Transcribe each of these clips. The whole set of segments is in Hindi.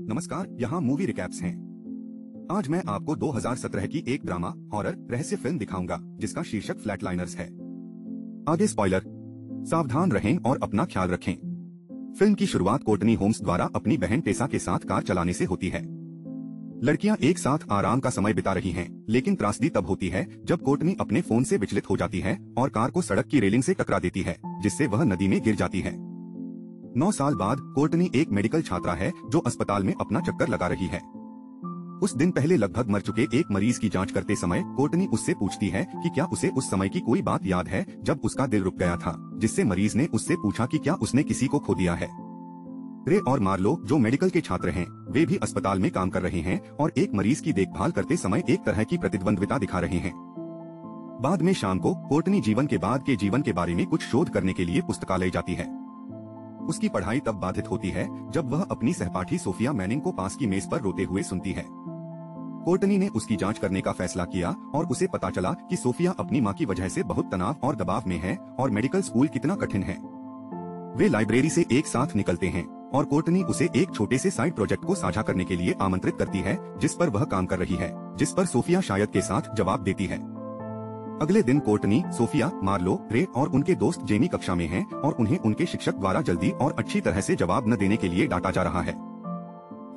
नमस्कार, यहाँ मूवी रिकैप्स हैं। आज मैं आपको 2017 की एक ड्रामा हॉरर रहस्य फिल्म दिखाऊंगा जिसका शीर्षक फ्लैटलाइनर्स है। आगे स्पॉइलर, सावधान रहें और अपना ख्याल रखें। फिल्म की शुरुआत कोर्टनी होम्स द्वारा अपनी बहन टेसा के साथ कार चलाने से होती है। लड़कियां एक साथ आराम का समय बिता रही हैं, लेकिन त्रासदी तब होती है जब कोर्टनी अपने फोन से विचलित हो जाती है और कार को सड़क की रेलिंग से टकरा देती है, जिससे वह नदी में गिर जाती है। 9 साल बाद कोर्टनी एक मेडिकल छात्रा है जो अस्पताल में अपना चक्कर लगा रही है। उस दिन पहले लगभग मर चुके एक मरीज की जांच करते समय कोर्टनी उससे पूछती है कि क्या उसे उस समय की कोई बात याद है जब उसका दिल रुक गया था, जिससे मरीज ने उससे पूछा कि क्या उसने किसी को खो दिया है। रे और मार्लो जो मेडिकल के छात्र हैं, वे भी अस्पताल में काम कर रहे हैं और एक मरीज की देखभाल करते समय एक तरह की प्रतिद्वंद्विता दिखा रहे हैं। बाद में शाम को कोर्टनी जीवन के बाद के जीवन के बारे में कुछ शोध करने के लिए पुस्तकालय जाती है। उसकी पढ़ाई तब बाधित होती है जब वह अपनी सहपाठी सोफिया मैनिंग को पास की मेज पर रोते हुए सुनती है। कोर्टनी ने उसकी जांच करने का फैसला किया और उसे पता चला कि सोफिया अपनी मां की वजह से बहुत तनाव और दबाव में है और मेडिकल स्कूल कितना कठिन है। वे लाइब्रेरी से एक साथ निकलते हैं और कोर्टनी उसे एक छोटे से साइड प्रोजेक्ट को साझा करने के लिए आमंत्रित करती है जिस पर वह काम कर रही है, जिस पर सोफिया शायद के साथ जवाब देती है। अगले दिन कोर्टनी, सोफिया, मार्लो, रे और उनके दोस्त जेमी कक्षा में हैं और उन्हें उनके शिक्षक द्वारा जल्दी और अच्छी तरह से जवाब न देने के लिए डांटा जा रहा है।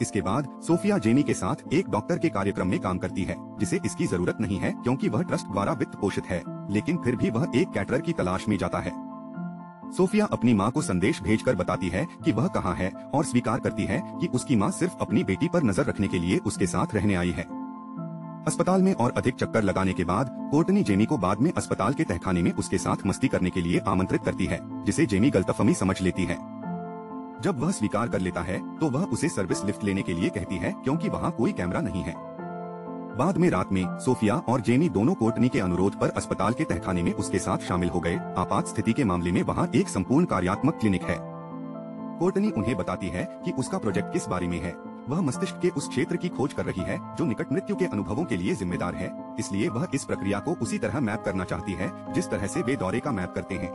इसके बाद सोफिया जेमी के साथ एक डॉक्टर के कार्यक्रम में काम करती है जिसे इसकी जरूरत नहीं है क्योंकि वह ट्रस्ट द्वारा वित्त पोषित है, लेकिन फिर भी वह एक कैटरर की तलाश में जाता है। सोफिया अपनी मां को संदेश भेजकर बताती है कि वह कहाँ है और स्वीकार करती है कि उसकी मां सिर्फ अपनी बेटी पर नजर रखने के लिए उसके साथ रहने आई है। अस्पताल में और अधिक चक्कर लगाने के बाद कोर्टनी जेमी को बाद में अस्पताल के तहखाने में उसके साथ मस्ती करने के लिए आमंत्रित करती है, जिसे जेमी गलतफहमी समझ लेती है। जब वह स्वीकार कर लेता है तो वह उसे सर्विस लिफ्ट लेने के लिए कहती है क्योंकि वहाँ कोई कैमरा नहीं है। बाद में रात में सोफिया और जेमी दोनों कोर्टनी के अनुरोध पर अस्पताल के तहखाने में उसके साथ शामिल हो गए। आपात स्थिति के मामले में वहाँ एक संपूर्ण कार्यात्मक क्लिनिक है। कोर्टनी उन्हें बताती है कि उसका प्रोजेक्ट किस बारे में है। वह मस्तिष्क के उस क्षेत्र की खोज कर रही है जो निकट मृत्यु के अनुभवों के लिए जिम्मेदार है, इसलिए वह इस प्रक्रिया को उसी तरह मैप करना चाहती है जिस तरह से वे दौरे का मैप करते हैं।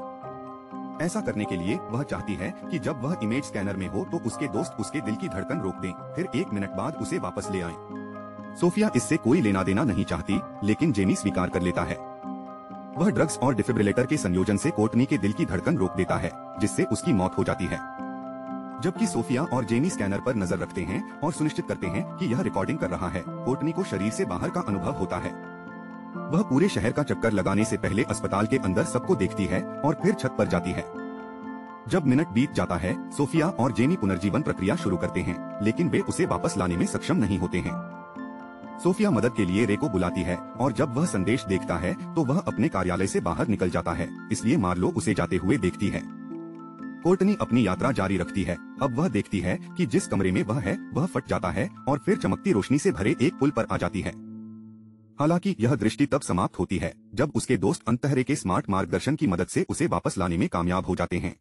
ऐसा करने के लिए वह चाहती है कि जब वह इमेज स्कैनर में हो तो उसके दोस्त उसके दिल की धड़कन रोक दें, फिर 1 मिनट बाद उसे वापस ले आएं। सोफिया इससे कोई लेना देना नहीं चाहती, लेकिन जेमी स्वीकार कर लेता है। वह ड्रग्स और डिफिब्रिलेटर के संयोजन से कोर्टनी के दिल की धड़कन रोक देता है, जिससे उसकी मौत हो जाती है। जबकि सोफिया और जेमी स्कैनर पर नजर रखते हैं और सुनिश्चित करते हैं कि यह रिकॉर्डिंग कर रहा है, कोर्टनी को शरीर से बाहर का अनुभव होता है। वह पूरे शहर का चक्कर लगाने से पहले अस्पताल के अंदर सबको देखती है और फिर छत पर जाती है। जब मिनट बीत जाता है, सोफिया और जेमी पुनर्जीवन प्रक्रिया शुरू करते हैं, लेकिन वे उसे वापस लाने में सक्षम नहीं होते हैं। सोफिया मदद के लिए रे को बुलाती है और जब वह संदेश देखता है तो वह अपने कार्यालय से बाहर निकल जाता है, इसलिए मार्लो उसे जाते हुए देखती है। कोर्टनी अपनी यात्रा जारी रखती है। अब वह देखती है कि जिस कमरे में वह है वह फट जाता है और फिर चमकती रोशनी से भरे एक पुल पर आ जाती है। हालांकि यह दृष्टि तब समाप्त होती है जब उसके दोस्त अंतःरे के स्मार्ट मार्गदर्शन की मदद से उसे वापस लाने में कामयाब हो जाते हैं।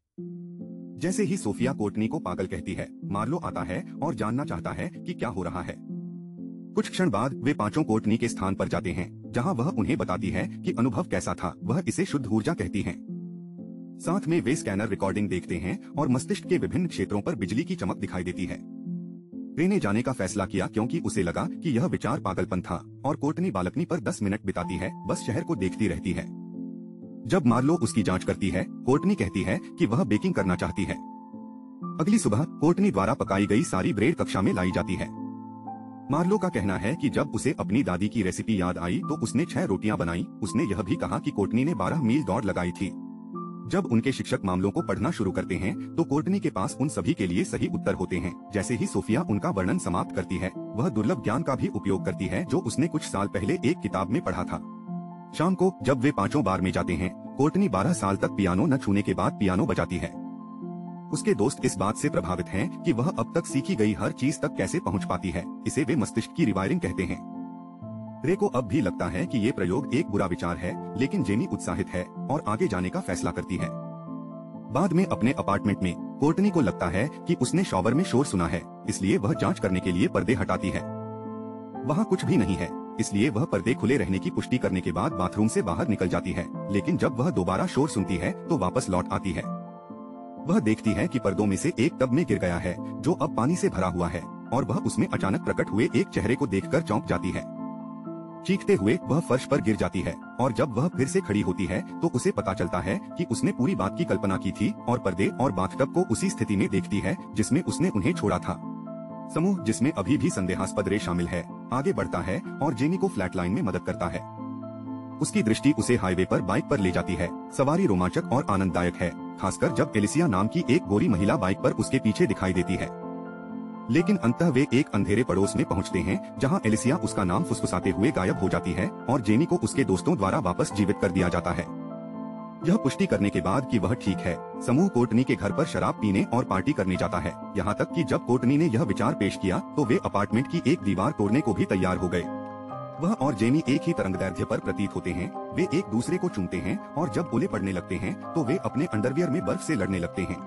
जैसे ही सोफिया कोर्टनी को पागल कहती है, मार्लो आता है और जानना चाहता है कि क्या हो रहा है। कुछ क्षण बाद वे पांचों कोर्टनी के स्थान पर जाते हैं, जहां वह उन्हें बताती है कि अनुभव कैसा था। वह इसे शुद्ध ऊर्जा कहती हैं। साथ में वे स्कैनर रिकॉर्डिंग देखते हैं और मस्तिष्क के विभिन्न क्षेत्रों पर बिजली की चमक दिखाई देती है। रे ने जाने का फैसला किया क्योंकि उसे लगा कि यह विचार पागलपन था और कोर्टनी बालकनी पर 10 मिनट बिताती है, बस शहर को देखती रहती है। जब मार्लो उसकी जांच करती है, कोर्टनी कहती है कि वह बेकिंग करना चाहती है। अगली सुबह कोर्टनी द्वारा पकाई गई सारी ब्रेड कक्षा में लाई जाती है। मार्लो का कहना है कि जब उसे अपनी दादी की रेसिपी याद आई तो उसने 6 रोटियां बनाई। उसने यह भी कहा कि कोर्टनी ने 12 मील दौड़ लगाई थी। जब उनके शिक्षक मामलों को पढ़ना शुरू करते हैं तो कोर्टनी के पास उन सभी के लिए सही उत्तर होते हैं। जैसे ही सोफिया उनका वर्णन समाप्त करती है, वह दुर्लभ ज्ञान का भी उपयोग करती है जो उसने कुछ साल पहले एक किताब में पढ़ा था। शाम को जब वे पांचों बार में जाते हैं, कोर्टनी 12 साल तक पियानो न छूने के बाद पियानो बजाती है। उसके दोस्त इस बात से प्रभावित हैं कि वह अब तक सीखी गई हर चीज तक कैसे पहुंच पाती है। इसे वे मस्तिष्क की रिवायरिंग कहते हैं। रे को अब भी लगता है कि ये प्रयोग एक बुरा विचार है, लेकिन जेमी उत्साहित है और आगे जाने का फैसला करती है। बाद में अपने अपार्टमेंट में कोर्टनी को लगता है कि उसने शॉवर में शोर सुना है, इसलिए वह जांच करने के लिए पर्दे हटाती है। वहाँ कुछ भी नहीं है, इसलिए वह पर्दे खुले रहने की पुष्टि करने के बाद बाथरूम से बाहर निकल जाती है, लेकिन जब वह दोबारा शोर सुनती है तो वापस लौट आती है। वह देखती है कि पर्दों में से एक टब में गिर गया है जो अब पानी से भरा हुआ है। और वह उसमें अचानक प्रकट हुए एक चेहरे को देखकर चौंक जाती है। चीखते हुए वह फर्श पर गिर जाती है और जब वह फिर से खड़ी होती है तो उसे पता चलता है कि उसने पूरी बात की कल्पना की थी और पर्दे और बाथटब को उसी स्थिति में देखती है जिसमें उसने उन्हें छोड़ा था। समूह, जिसमें अभी भी संदेहास्पद रे शामिल है, आगे बढ़ता है और जेनी को फ्लैटलाइन में मदद करता है। उसकी दृष्टि उसे हाईवे पर बाइक पर ले जाती है। सवारी रोमांचक और आनंददायक है, खासकर जब एलिसिया नाम की एक गोरी महिला बाइक पर उसके पीछे दिखाई देती है। लेकिन अंततः वे एक अंधेरे पड़ोस में पहुंचते हैं जहां एलिसिया उसका नाम फुसफुसाते हुए गायब हो जाती है और जेनी को उसके दोस्तों द्वारा वापस जीवित कर दिया जाता है। यह पुष्टि करने के बाद कि वह ठीक है, समूह कोर्टनी के घर पर शराब पीने और पार्टी करने जाता है। यहाँ तक कि जब कोर्टनी ने यह विचार पेश किया तो वे अपार्टमेंट की एक दीवार तोड़ने को भी तैयार हो गए। वह और जेनी एक ही तरंगदैर्घ्य पर प्रतीत होते हैं। वे एक दूसरे को चूमते हैं और जब ओले पड़ने लगते हैं तो वे अपने अंडरवियर में बर्फ से लड़ने लगते हैं।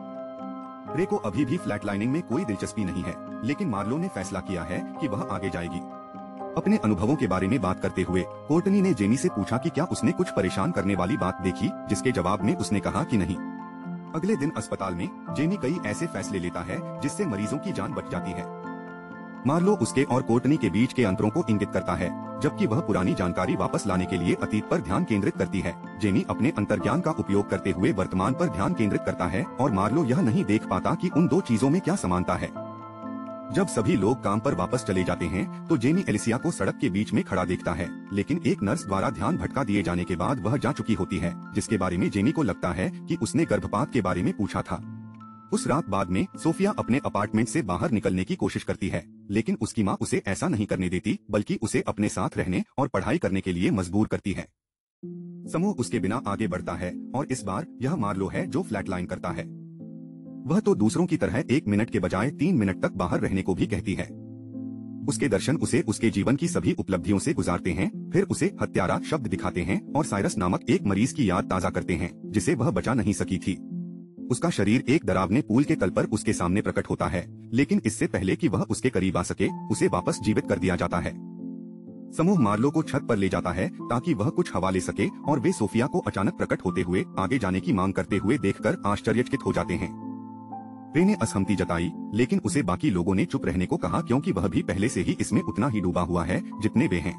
रे को अभी भी फ्लैटलाइनिंग में कोई दिलचस्पी नहीं है, लेकिन मार्लो ने फैसला किया है कि वह आगे जाएगी। अपने अनुभवों के बारे में बात करते हुए कोर्टनी ने जेनी से पूछा कि क्या उसने कुछ परेशान करने वाली बात देखी, जिसके जवाब में उसने कहा कि नहीं। अगले दिन अस्पताल में जेनी कई ऐसे फैसले लेता है जिससे मरीजों की जान बच जाती है। मार्लो उसके और कोर्टनी के बीच के अंतरों को इंगित करता है, जबकि वह पुरानी जानकारी वापस लाने के लिए अतीत पर ध्यान केंद्रित करती है। जेनी अपने अंतर्ज्ञान का उपयोग करते हुए वर्तमान पर ध्यान केंद्रित करता है और मार्लो यह नहीं देख पाता कि उन दो चीजों में क्या समानता है। जब सभी लोग काम पर वापस चले जाते हैं तो जेनी एलिसिया को सड़क के बीच में खड़ा देखता है, लेकिन एक नर्स द्वारा ध्यान भटका दिए जाने के बाद वह जा चुकी होती है, जिसके बारे में जेनी को लगता है कि उसने गर्भपात के बारे में पूछा था। उस रात बाद में सोफिया अपने अपार्टमेंट से बाहर निकलने की कोशिश करती है, लेकिन उसकी माँ उसे ऐसा नहीं करने देती, बल्कि उसे अपने साथ रहने और पढ़ाई करने के लिए मजबूर करती है। समूह उसके बिना आगे बढ़ता है और इस बार यह मार्लो है जो फ्लैटलाइन करता है। वह तो दूसरों की तरह 1 मिनट के बजाय 3 मिनट तक बाहर रहने को भी कहती है। उसके दर्शन उसे उसके जीवन की सभी उपलब्धियों से गुजारते हैं, फिर उसे हत्यारा शब्द दिखाते हैं और साइरस नामक एक मरीज की याद ताजा करते हैं जिसे वह बचा नहीं सकी थी। उसका शरीर एक डरावने पूल के तल पर उसके सामने प्रकट होता है, लेकिन इससे पहले कि वह उसके करीब आ सके उसे वापस जीवित कर दिया जाता है। समूह मार्लो को छत पर ले जाता है ताकि वह कुछ हवा ले सके और वे सोफिया को अचानक प्रकट होते हुए आगे जाने की मांग करते हुए देखकर आश्चर्यचकित हो जाते हैं। रे ने असहमति जताई, लेकिन उसे बाकी लोगों ने चुप रहने को कहा क्योंकि वह भी पहले से ही इसमें उतना ही डूबा हुआ है जितने वे हैं।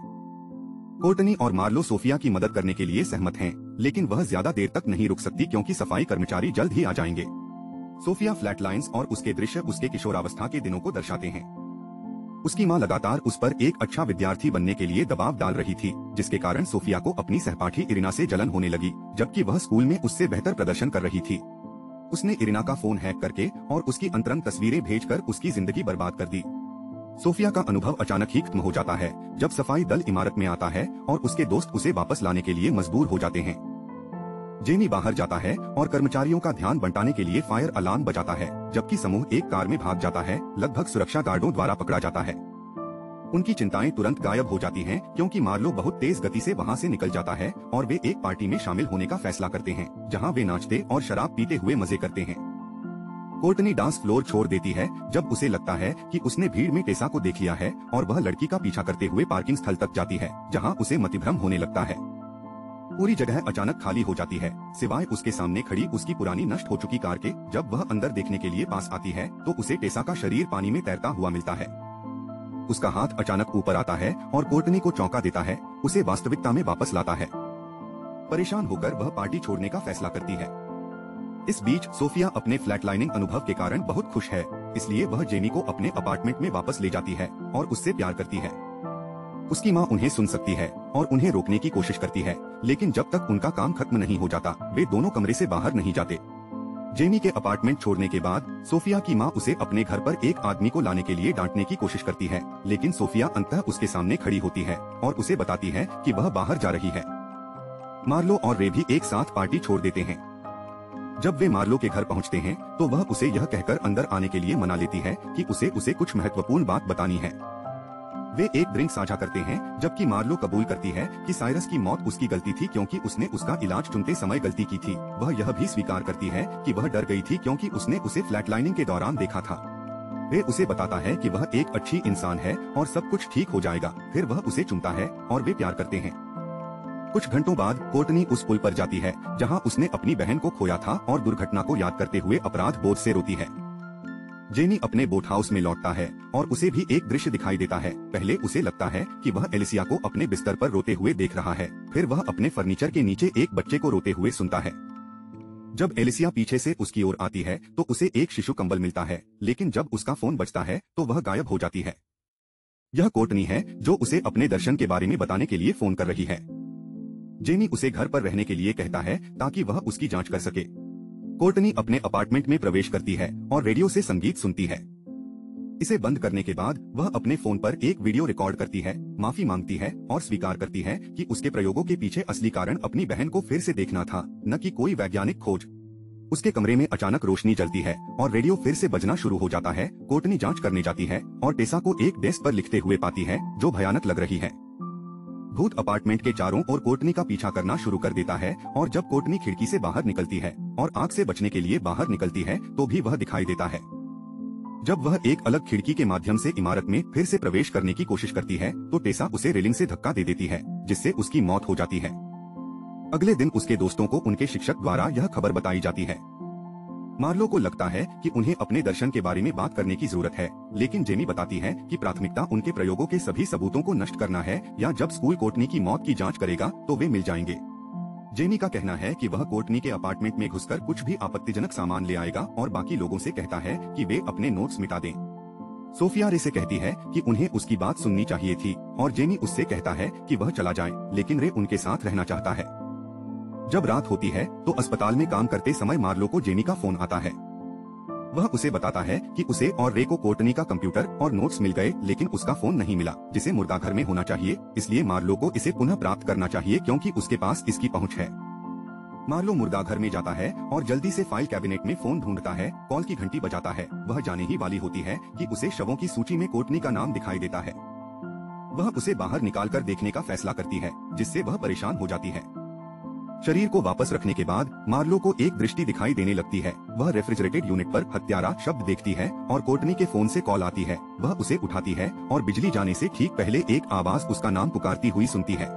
कोर्टनी और मार्लो सोफिया की मदद करने के लिए सहमत हैं, लेकिन वह ज्यादा देर तक नहीं रुक सकती क्योंकि सफाई कर्मचारी जल्द ही आ जाएंगे। सोफिया फ्लैटलाइंस और उसके दृश्य उसके किशोरावस्था के दिनों को दर्शाते हैं। उसकी माँ लगातार उस पर एक अच्छा विद्यार्थी बनने के लिए दबाव डाल रही थी, जिसके कारण सोफिया को अपनी सहपाठी इरिना से जलन होने लगी, जबकि वह स्कूल में उससे बेहतर प्रदर्शन कर रही थी। उसने इरिना का फोन हैक करके और उसकी अंतरंग तस्वीरें भेजकर उसकी जिंदगी बर्बाद कर दी। सोफिया का अनुभव अचानक ही खत्म हो जाता है जब सफाई दल इमारत में आता है और उसके दोस्त उसे वापस लाने के लिए मजबूर हो जाते हैं। जेनी बाहर जाता है और कर्मचारियों का ध्यान बंटाने के लिए फायर अलार्म बजाता है, जबकि समूह एक कार में भाग जाता है, लगभग सुरक्षा गार्डों द्वारा पकड़ा जाता है। उनकी चिंताएं तुरंत गायब हो जाती हैं क्योंकि मार्लो बहुत तेज गति से वहां से निकल जाता है और वे एक पार्टी में शामिल होने का फैसला करते हैं जहां वे नाचते और शराब पीते हुए मजे करते हैं। कोर्टनी डांस फ्लोर छोड़ देती है जब उसे लगता है कि उसने भीड़ में टेसा को देख लिया है और वह लड़की का पीछा करते हुए पार्किंग स्थल तक जाती है जहां उसे मतिभ्रम होने लगता है। पूरी जगह अचानक खाली हो जाती है सिवाय उसके सामने खड़ी उसकी पुरानी नष्ट हो चुकी कार के। जब वह अंदर देखने के लिए पास आती है तो उसे टेसा का शरीर पानी में तैरता हुआ मिलता है। उसका हाथ अचानक ऊपर आता है और कोर्टनी को चौंका देता है, उसे वास्तविकता में वापस लाता है। परेशान होकर वह पार्टी छोड़ने का फैसला करती है। इस बीच सोफिया अपने फ्लैटलाइनिंग अनुभव के कारण बहुत खुश है, इसलिए वह जेनी को अपने अपार्टमेंट में वापस ले जाती है और उससे प्यार करती है। उसकी माँ उन्हें सुन सकती है और उन्हें रोकने की कोशिश करती है, लेकिन जब तक उनका काम खत्म नहीं हो जाता वे दोनों कमरे से बाहर नहीं जाते। जेनी के अपार्टमेंट छोड़ने के बाद सोफिया की माँ उसे अपने घर पर एक आदमी को लाने के लिए डांटने की कोशिश करती है, लेकिन सोफिया अंततः उसके सामने खड़ी होती है और उसे बताती है कि वह बाहर जा रही है। मार्लो और रे भी एक साथ पार्टी छोड़ देते हैं। जब वे मार्लो के घर पहुंचते हैं तो वह उसे यह कहकर अंदर आने के लिए मना लेती है कि उसे कुछ महत्वपूर्ण बात बतानी है। वे एक ड्रिंक साझा करते हैं जबकि मार्लो कबूल करती है कि साइरस की मौत उसकी गलती थी क्योंकि उसने उसका इलाज चुनते समय गलती की थी। वह यह भी स्वीकार करती है कि वह डर गई थी क्योंकि उसने उसे फ्लैटलाइनिंग के दौरान देखा था। वे उसे बताता है कि वह एक अच्छी इंसान है और सब कुछ ठीक हो जाएगा। फिर वह उसे चुनता है और वे प्यार करते हैं। कुछ घंटों बाद कोर्टनी उस पुल पर जाती है जहां उसने अपनी बहन को खोया था और दुर्घटना को याद करते हुए अपराध बोध से रोती है। जेमी अपने बोट हाउस में लौटता है और उसे भी एक दृश्य दिखाई देता है। पहले उसे लगता है कि वह एलिसिया को अपने बिस्तर पर रोते हुए देख रहा है। फिर वह अपने फर्नीचर के नीचे एक बच्चे को रोते हुए सुनता है। जब एलिसिया पीछे से उसकी ओर आती है तो उसे एक शिशु कंबल मिलता है, लेकिन जब उसका फोन बजता है तो वह गायब हो जाती है। यह कोर्टनी है जो उसे अपने दर्शन के बारे में बताने के लिए फोन कर रही है। जेमी उसे घर पर रहने के लिए कहता है ताकि वह उसकी जांच कर सके। कोर्टनी अपने अपार्टमेंट में प्रवेश करती है और रेडियो से संगीत सुनती है। इसे बंद करने के बाद वह अपने फोन पर एक वीडियो रिकॉर्ड करती है, माफी मांगती है और स्वीकार करती है कि उसके प्रयोगों के पीछे असली कारण अपनी बहन को फिर से देखना था, न कि कोई वैज्ञानिक खोज। उसके कमरे में अचानक रोशनी जलती है और रेडियो फिर से बजना शुरू हो जाता है। कोर्टनी जांच करने जाती है और टेसा को एक डेस्क पर लिखते हुए पाती है जो भयानक लग रही है। भूत अपार्टमेंट के चारों ओर कोर्टनी का पीछा करना शुरू कर देता है और जब कोर्टनी खिड़की से बाहर निकलती है और आग से बचने के लिए बाहर निकलती है तो भी वह दिखाई देता है। जब वह एक अलग खिड़की के माध्यम से इमारत में फिर से प्रवेश करने की कोशिश करती है तो टेसा उसे रेलिंग से धक्का दे देती है, जिससे उसकी मौत हो जाती है। अगले दिन उसके दोस्तों को उनके शिक्षक द्वारा यह खबर बताई जाती है। मार्लो को लगता है कि उन्हें अपने दर्शन के बारे में बात करने की जरूरत है, लेकिन जेमी बताती है कि प्राथमिकता उनके प्रयोगों के सभी सबूतों को नष्ट करना है, या जब स्कूल कोर्टनी की मौत की जांच करेगा तो वे मिल जाएंगे। जेमी का कहना है कि वह कोर्टनी के अपार्टमेंट में घुसकर कुछ भी आपत्तिजनक सामान ले आएगा और बाकी लोगों से कहता है कि वे अपने नोट्स मिटा दें। सोफिया रे से कहती है कि उन्हें उसकी बात सुननी चाहिए थी और जेमी उससे कहता है कि वह चला जाए, लेकिन रे उनके साथ रहना चाहता है। जब रात होती है तो अस्पताल में काम करते समय मार्लो को जेमी का फोन आता है। वह उसे बताता है कि उसे और रे को कोर्टनी का कंप्यूटर और नोट्स मिल गए, लेकिन उसका फोन नहीं मिला, जिसे मुर्दाघर में होना चाहिए। इसलिए मार्लो को इसे पुनः प्राप्त करना चाहिए क्योंकि उसके पास इसकी पहुंच है। मार्लो मुर्दाघर में जाता है और जल्दी से फाइल कैबिनेट में फोन ढूंढता है। कॉल की घंटी बजाता है। वह जाने ही वाली होती है कि उसे शवों की सूची में कोर्टनी का नाम दिखाई देता है। वह उसे बाहर निकालकर देखने का फैसला करती है, जिससे वह परेशान हो जाती है। शरीर को वापस रखने के बाद मार्लो को एक दृष्टि दिखाई देने लगती है। वह रेफ्रिजरेटेड यूनिट पर हत्यारा शब्द देखती है और कोर्टनी के फोन से कॉल आती है। वह उसे उठाती है और बिजली जाने से ठीक पहले एक आवाज उसका नाम पुकारती हुई सुनती है।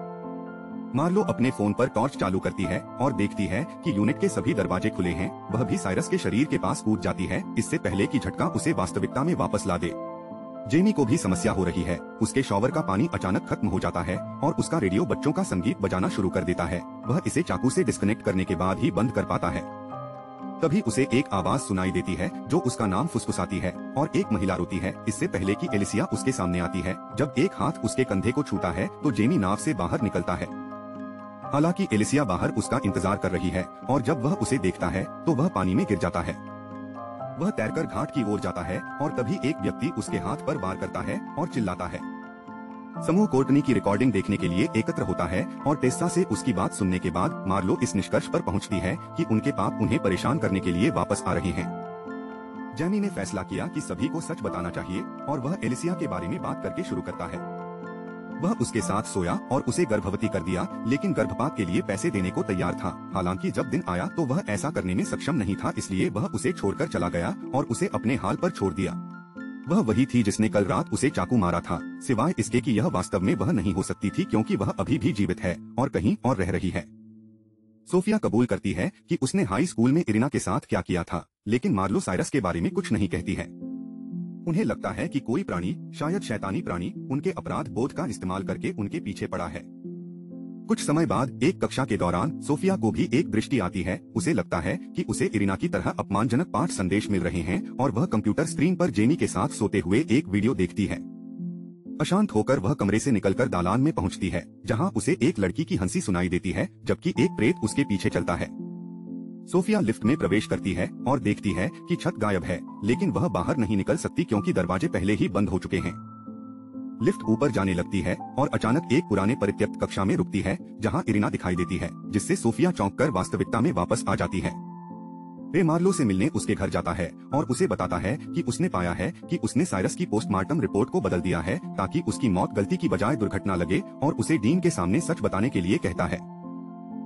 मार्लो अपने फोन पर टॉर्च चालू करती है और देखती है कि यूनिट के सभी दरवाजे खुले हैं। वह भी साइरस के शरीर के पास कूद जाती है, इससे पहले कि झटका उसे वास्तविकता में वापस ला दे। जेमी को भी समस्या हो रही है। उसके शॉवर का पानी अचानक खत्म हो जाता है और उसका रेडियो बच्चों का संगीत बजाना शुरू कर देता है। वह इसे चाकू से डिस्कनेक्ट करने के बाद ही बंद कर पाता है। तभी उसे एक आवाज सुनाई देती है जो उसका नाम फुसफुसाती है और एक महिला रोती है, इससे पहले कि एलिसिया उसके सामने आती है। जब एक हाथ उसके कंधे को छूता है तो जेमी नाव से बाहर निकलता है। हालांकि एलिसिया बाहर उसका इंतजार कर रही है और जब वह उसे देखता है तो वह पानी में गिर जाता है। वह तैरकर घाट की ओर जाता है और तभी एक व्यक्ति उसके हाथ पर वार करता है और चिल्लाता है। समूह कोर्टनी की रिकॉर्डिंग देखने के लिए एकत्र होता है और टेस्सा से उसकी बात सुनने के बाद मार्लो इस निष्कर्ष पर पहुंचती है कि उनके पाप उन्हें परेशान करने के लिए वापस आ रहे हैं। जेमी ने फैसला किया कि सभी को सच बताना चाहिए और वह एलिसिया के बारे में बात करके शुरू करता है। वह उसके साथ सोया और उसे गर्भवती कर दिया, लेकिन गर्भपात के लिए पैसे देने को तैयार था। हालांकि जब दिन आया तो वह ऐसा करने में सक्षम नहीं था, इसलिए वह उसे छोड़कर चला गया और उसे अपने हाल पर छोड़ दिया। वह वही थी जिसने कल रात उसे चाकू मारा था, सिवाय इसके कि यह वास्तव में वह नहीं हो सकती थी क्योंकि वह अभी भी जीवित है और कहीं और रह रही है। सोफिया कबूल करती है कि उसने हाई स्कूल में इरिना के साथ क्या किया था, लेकिन मार्लो साइरस के बारे में कुछ नहीं कहती है। उन्हें लगता है कि कोई प्राणी, शायद शैतानी प्राणी, उनके अपराध बोध का इस्तेमाल करके उनके पीछे पड़ा है। कुछ समय बाद एक कक्षा के दौरान सोफिया को भी एक दृष्टि आती है। उसे लगता है कि उसे इरिना की तरह अपमानजनक पाठ संदेश मिल रहे हैं और वह कंप्यूटर स्क्रीन पर जेमी के साथ सोते हुए एक वीडियो देखती है। अशांत होकर वह कमरे से निकलकर दालान में पहुंचती है, जहां उसे एक लड़की की हंसी सुनाई देती है, जबकि एक प्रेत उसके पीछे चलता है। सोफिया लिफ्ट में प्रवेश करती है और देखती है कि छत गायब है, लेकिन वह बाहर नहीं निकल सकती क्योंकि दरवाजे पहले ही बंद हो चुके हैं। लिफ्ट ऊपर जाने लगती है और अचानक एक पुराने परित्यक्त कक्षा में रुकती है, जहां इरिना दिखाई देती है, जिससे सोफिया चौंककर वास्तविकता में वापस आ जाती है। रे मार्लो से मिलने उसके घर जाता है और उसे बताता है कि उसने पाया है कि उसने साइरस की पोस्टमार्टम रिपोर्ट को बदल दिया है ताकि उसकी मौत गलती की बजाय दुर्घटना लगे, और उसे डीन के सामने सच बताने के लिए कहता है।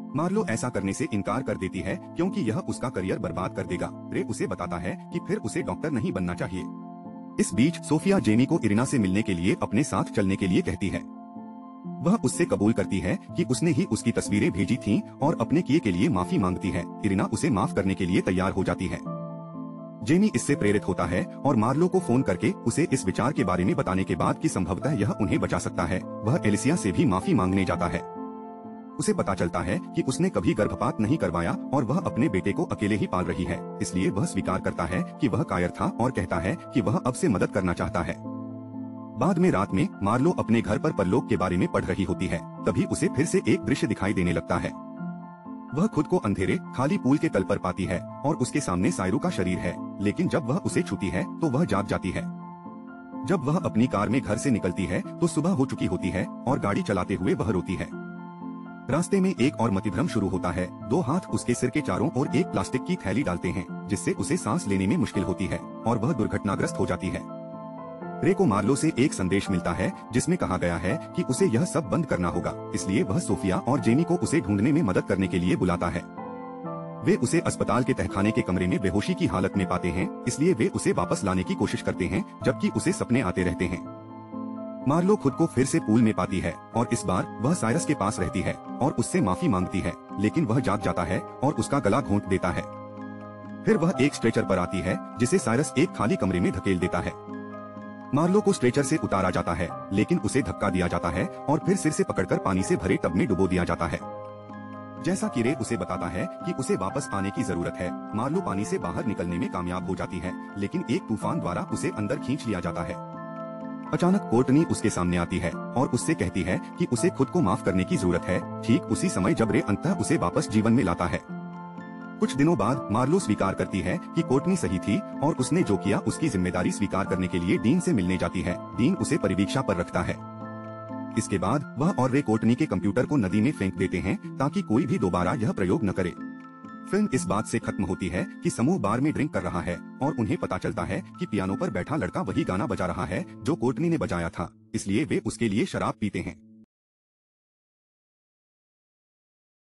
मार्लो ऐसा करने से इनकार कर देती है क्योंकि यह उसका करियर बर्बाद कर देगा। रे उसे बताता है कि फिर उसे डॉक्टर नहीं बनना चाहिए। इस बीच सोफिया जेमी को इरिना से मिलने के लिए अपने साथ चलने के लिए कहती है। वह उससे कबूल करती है कि उसने ही उसकी तस्वीरें भेजी थीं और अपने किए के लिए माफी मांगती है। इरिना उसे माफ करने के लिए तैयार हो जाती है। जेमी इससे प्रेरित होता है और मार्लो को फोन करके उसे इस विचार के बारे में बताने के बाद कि संभवतः यह उन्हें बचा सकता है, वह एलिसिया से भी माफी मांगने जाता है। उसे पता चलता है कि उसने कभी गर्भपात नहीं करवाया और वह अपने बेटे को अकेले ही पाल रही है, इसलिए वह स्वीकार करता है कि वह कायर था और कहता है कि वह अब से मदद करना चाहता है। बाद में रात में मार्लो अपने घर पर परलोक के बारे में पढ़ रही होती है, तभी उसे फिर से एक दृश्य दिखाई देने लगता है। वह खुद को अंधेरे खाली पूल के तल पर पाती है और उसके सामने सायरो का शरीर है, लेकिन जब वह उसे छूती है तो वह जाग जाती है। जब वह अपनी कार में घर से निकलती है तो सुबह हो चुकी होती है और गाड़ी चलाते हुए वह रोती है। रास्ते में एक और मतिभ्रम शुरू होता है। 2 हाथ उसके सिर के चारों ओर एक प्लास्टिक की थैली डालते हैं, जिससे उसे सांस लेने में मुश्किल होती है और वह दुर्घटनाग्रस्त हो जाती है। रे को मार्लो से एक संदेश मिलता है जिसमें कहा गया है कि उसे यह सब बंद करना होगा, इसलिए वह सोफिया और जेमी को उसे ढूंढने में मदद करने के लिए बुलाता है। वे उसे अस्पताल के तहखाने के कमरे में बेहोशी की हालत में पाते हैं, इसलिए वे उसे वापस लाने की कोशिश करते हैं, जबकि उसे सपने आते रहते हैं। मार्लो खुद को फिर से पूल में पाती है और इस बार वह साइरस के पास रहती है और उससे माफी मांगती है, लेकिन वह जाग जाता है और उसका गला घोंट देता है। फिर वह एक स्ट्रेचर पर आती है जिसे साइरस एक खाली कमरे में धकेल देता है। मार्लो को स्ट्रेचर से उतारा जाता है, लेकिन उसे धक्का दिया जाता है और फिर सिर से पकड़कर पानी से भरे टब में डुबो दिया जाता है। जैसा कि रे उसे बताता है कि उसे वापस आने की जरूरत है, मार्लो पानी से बाहर निकलने में कामयाब हो जाती है, लेकिन एक तूफान द्वारा उसे अंदर खींच लिया जाता है। अचानक कोर्टनी उसके सामने आती है और उससे कहती है कि उसे खुद को माफ करने की जरूरत है। ठीक उसी समय जब रे अंततः उसे वापस जीवन में लाता है। कुछ दिनों बाद मार्लो स्वीकार करती है कि कोर्टनी सही थी और उसने जो किया उसकी जिम्मेदारी स्वीकार करने के लिए डीन से मिलने जाती है। डीन उसे परिवीक्षा पर रखता है। इसके बाद वह और रे कोर्टनी के कंप्यूटर को नदी में फेंक देते हैं ताकि कोई भी दोबारा यह प्रयोग न करे। फिल्म इस बात से खत्म होती है कि समूह बार में ड्रिंक कर रहा है और उन्हें पता चलता है कि पियानो पर बैठा लड़का वही गाना बजा रहा है जो कोर्टनी ने बजाया था, इसलिए वे उसके लिए शराब पीते हैं।